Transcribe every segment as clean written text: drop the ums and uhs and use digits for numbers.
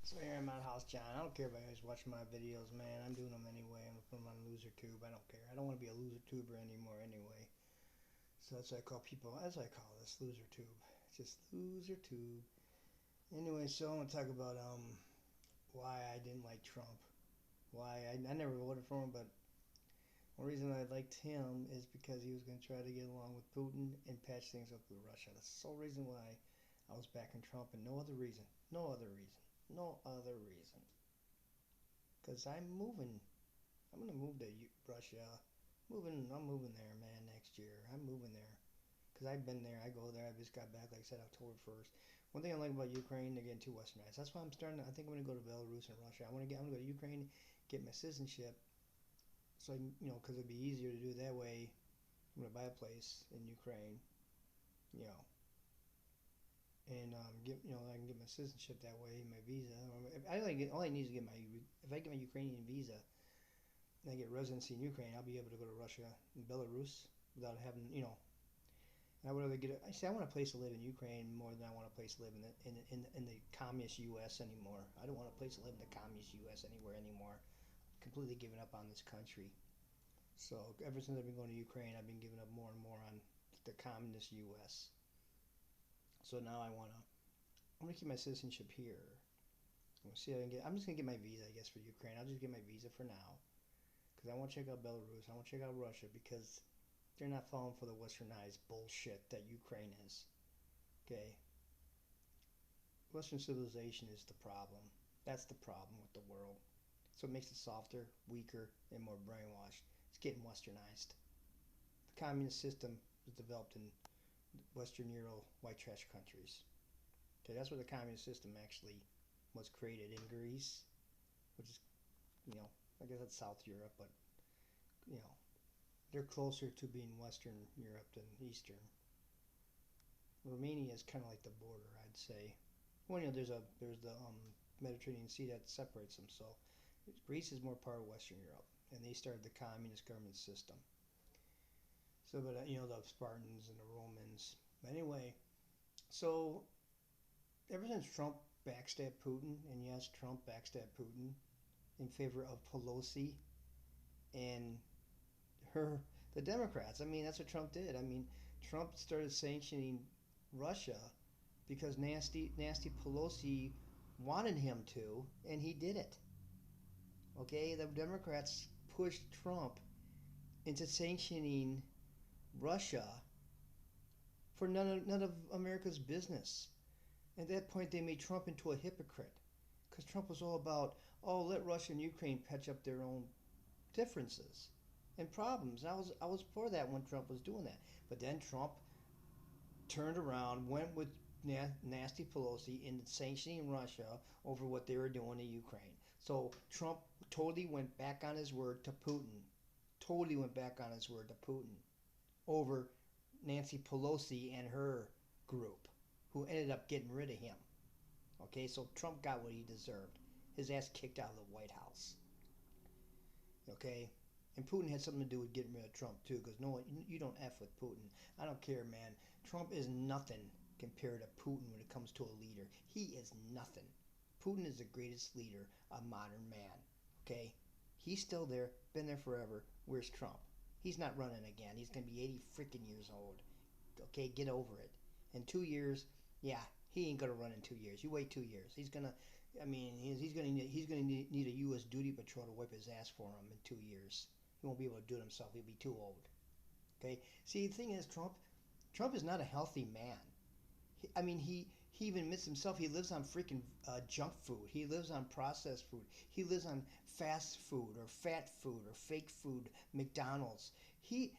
So here I'm at House John. I don't care if I guys watch my videos, man. I'm doing them anyway. I'm gonna put them on LoserTube. I don't care. I don't want to be a loser tuber anymore anyway. So that's what I call people. That's what I call this, LoserTube. It's just LoserTube. Anyway, so I want to talk about why I didn't like Trump. Why I never voted for him, but one reason I liked him is because he was going to try to get along with Putin and patch things up with Russia. That's the sole reason why I was backing Trump, and no other reason. No other reason. No other reason. Because I'm moving. I'm gonna move to Russia. I'm moving there, man. Next year, I'm moving there. Cause I've been there. I go there. I just got back, like I said, October 1st. One thing I like about Ukraine, they're getting too westernized. That's why I'm starting. I think I'm gonna go to Belarus and Russia. I'm gonna go to Ukraine, get my citizenship. So cause it'd be easier to do it that way. I'm gonna buy a place in Ukraine, you know, and I can get my citizenship that way, my visa. All I need is to get my. If I get my Ukrainian visa, and I get residency in Ukraine, I'll be able to go to Russia and Belarus without having. I would rather get. I say I want a place to live in Ukraine more than I want a place to live in the communist U.S. anymore. I don't want a place to live in the communist U.S. anywhere anymore. I've completely given up on this country. So ever since I've been going to Ukraine, I've been giving up more and more on the communist U.S. So now I'm gonna keep my citizenship here. I'm gonna see if I can get. I'm just gonna get my visa, I guess, for Ukraine. I'll just get my visa for now because I want to check out Belarus. I want to check out Russia because they're not falling for the westernized bullshit that Ukraine is. Okay? Western civilization is the problem. That's the problem with the world. So it makes it softer, weaker, and more brainwashed. It's getting westernized. The communist system was developed in Western Euro white trash countries. Okay, that's where the communist system actually was created in Greece, which is, I guess that's South Europe, but, you know, they're closer to being Western Europe than Eastern. Romania is kind of like the border, I'd say. Well, there's the Mediterranean Sea that separates them. So Greece is more part of Western Europe, and they started the communist government system. So, but the Spartans and the Romans. But anyway, so ever since Trump backstabbed Putin, and yes, Trump backstabbed Putin in favor of Pelosi and the Democrats. I mean, that's what Trump did. I mean, Trump started sanctioning Russia because nasty Pelosi wanted him to, and he did it. Okay, the Democrats pushed Trump into sanctioning Russia for none of America's business. At that point, they made Trump into a hypocrite because Trump was all about, oh, let Russia and Ukraine patch up their own differences and problems. And I was for that when Trump was doing that. But then Trump turned around, went with nasty Pelosi in sanctioning Russia over what they were doing to Ukraine. So Trump totally went back on his word to Putin. Totally went back on his word to Putin over Nancy Pelosi and her group, who ended up getting rid of him. Okay, so Trump got what he deserved. His ass kicked out of the White House. Okay, and Putin had something to do with getting rid of Trump too, because no, you don't f with Putin. I don't care, man. Trump is nothing compared to Putin when it comes to a leader. He is nothing. Putin is the greatest leader of modern man. Okay, he's still there, been there forever. Where's Trump? He's not running again. He's gonna be 80 freaking years old. Okay, get over it. In 2 years, yeah, he ain't gonna run in 2 years. You wait 2 years. He's gonna need a U.S. duty patrol to wipe his ass for him in 2 years. He won't be able to do it himself. He'll be too old. Okay. See, the thing is, Trump is not a healthy man. He even admits himself. He lives on freaking junk food. He lives on processed food. He lives on fast food or fat food or fake food. McDonald's. He's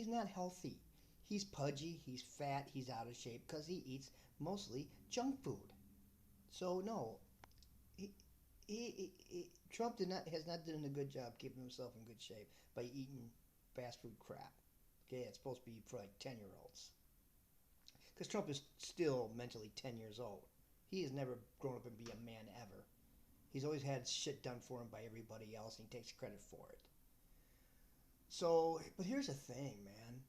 not healthy. He's pudgy. He's fat. He's out of shape because he eats mostly junk food. So no, he, Trump has not done a good job keeping himself in good shape by eating fast food crap. Okay, it's supposed to be for like 10-year-olds. Because Trump is still mentally 10 years old. He has never grown up and be a man ever. He's always had shit done for him by everybody else, and he takes credit for it. So, but here's the thing, man.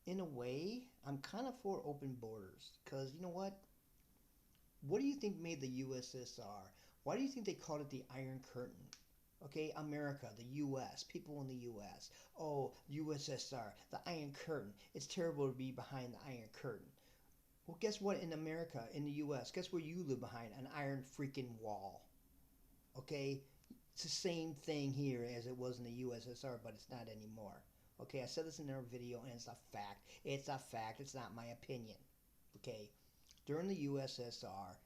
In a way, I'm kind of for open borders. Because you know what? What do you think made the USSR? Why do you think they called it the Iron Curtain? Okay, America, the U.S., people in the U.S. Oh, USSR, the Iron Curtain. It's terrible to be behind the Iron Curtain. Well, guess what? In America, in the U.S., guess where you live behind? An iron freaking wall. Okay, it's the same thing here as it was in the USSR, but it's not anymore. Okay, I said this in our video, and it's a fact. It's a fact. It's not my opinion. Okay, during the USSR,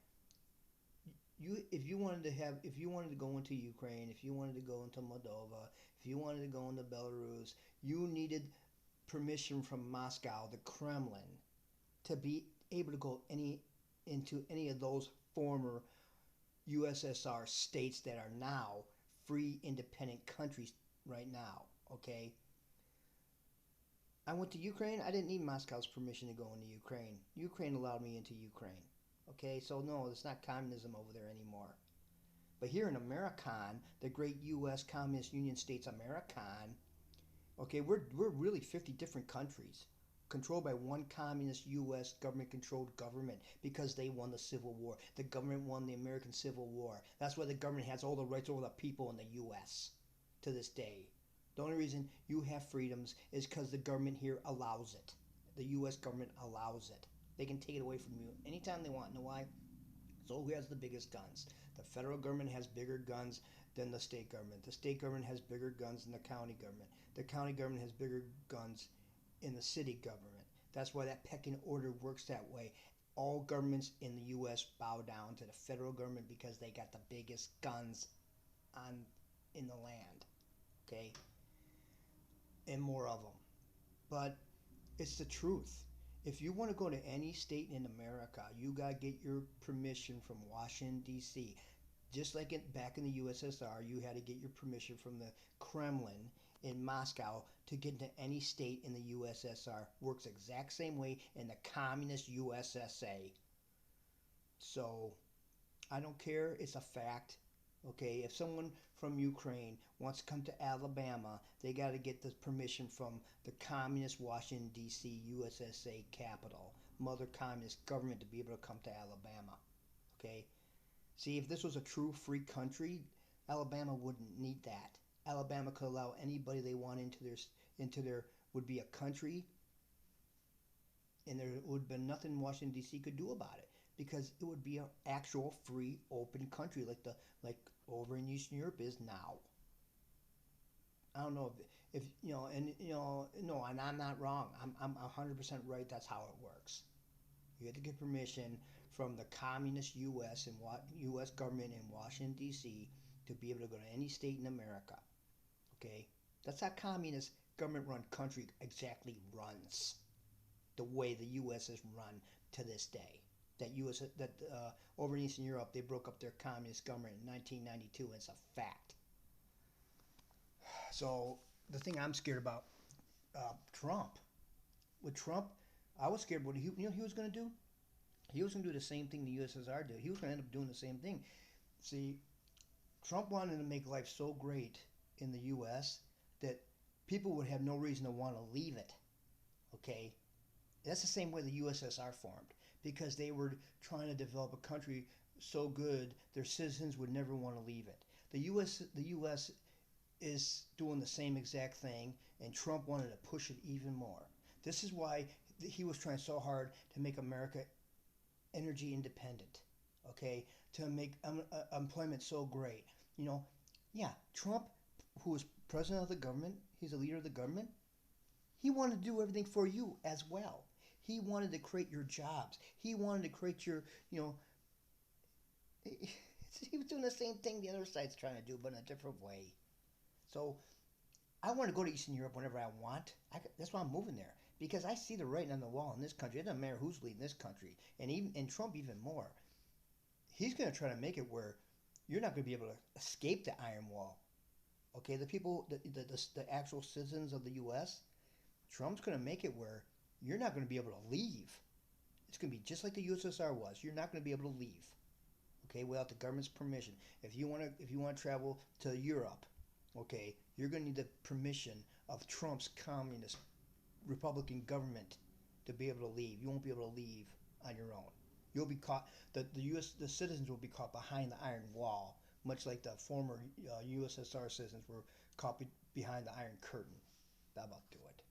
if you wanted to go into Ukraine, if you wanted to go into Moldova, if you wanted to go into Belarus, you needed permission from Moscow, the Kremlin, to be able to go into any of those former USSR states that are now free independent countries right now. Okay, I went to Ukraine. I didn't need Moscow's permission to go into Ukraine. Ukraine allowed me into Ukraine. Okay, so no, it's not communism over there anymore. But here in American, the great U.S. Communist Union States American, okay, we're really 50 different countries controlled by one communist U.S. government-controlled government because they won the Civil War. The government won the American Civil War. That's why the government has all the rights over the people in the U.S. to this day. The only reason you have freedoms is because the government here allows it. The U.S. government allows it. They can take it away from you anytime they want. Know why? So who has the biggest guns? The federal government has bigger guns than the state government. The state government has bigger guns than the county government. The county government has bigger guns in the city government. That's why that pecking order works that way. All governments in the U.S. bow down to the federal government because they got the biggest guns on in the land. Okay? And more of them. But it's the truth. If you want to go to any state in America, you got to get your permission from Washington, D.C. Just like back in the USSR, you had to get your permission from the Kremlin in Moscow to get into any state in the USSR. Works exact same way in the communist USSA. So, I don't care. It's a fact. Okay, if someone from Ukraine wants to come to Alabama, they got to get the permission from the communist Washington, D.C., USSA capital, mother communist government to be able to come to Alabama. Okay? See, if this was a true free country, Alabama wouldn't need that. Alabama could allow anybody they want into their would be a country, and there would have been nothing Washington D.C. could do about it because it would be an actual free, open country like over in Eastern Europe is now. I don't know if you know, and you know, no, and I'm not wrong. I'm 100% right. That's how it works. You have to get permission from the communist U.S. and U.S. government in Washington D.C. to be able to go to any state in America. Okay, that's how communist government-run country exactly runs. The way the U.S. is run to this day. Over in Eastern Europe they broke up their communist government in 1992. And it's a fact. So the thing I'm scared about, Trump. With Trump, I was scared what he was going to do. He was going to do the same thing the USSR did. He was going to end up doing the same thing. See, Trump wanted to make life so great in the U.S. that people would have no reason to want to leave it. Okay, that's the same way the USSR formed because they were trying to develop a country so good their citizens would never want to leave it. The U.S. is doing the same exact thing, and Trump wanted to push it even more. This is why he was trying so hard to make America energy independent, okay, to make employment so great. You know, yeah, Trump, who is president of the government, he's a leader of the government, he wanted to do everything for you as well. He wanted to create your jobs. He wanted to create your, you know, he was doing the same thing the other side's trying to do, but in a different way. So I want to go to Eastern Europe whenever I want. That's why I'm moving there because I see the writing on the wall in this country. It doesn't matter who's leading this country, and Trump even more. He's going to try to make it where you're not going to be able to escape the iron wall. Okay, the people, the actual citizens of the U.S., Trump's going to make it where you're not going to be able to leave. It's going to be just like the USSR was. You're not going to be able to leave. Okay, without the government's permission. If you want to travel to Europe, okay, you're going to need the permission of Trump's communist Republican government to be able to leave. You won't be able to leave on your own. You'll be caught. The citizens will be caught behind the Iron Wall, much like the former USSR citizens were caught behind the Iron Curtain. That about do it.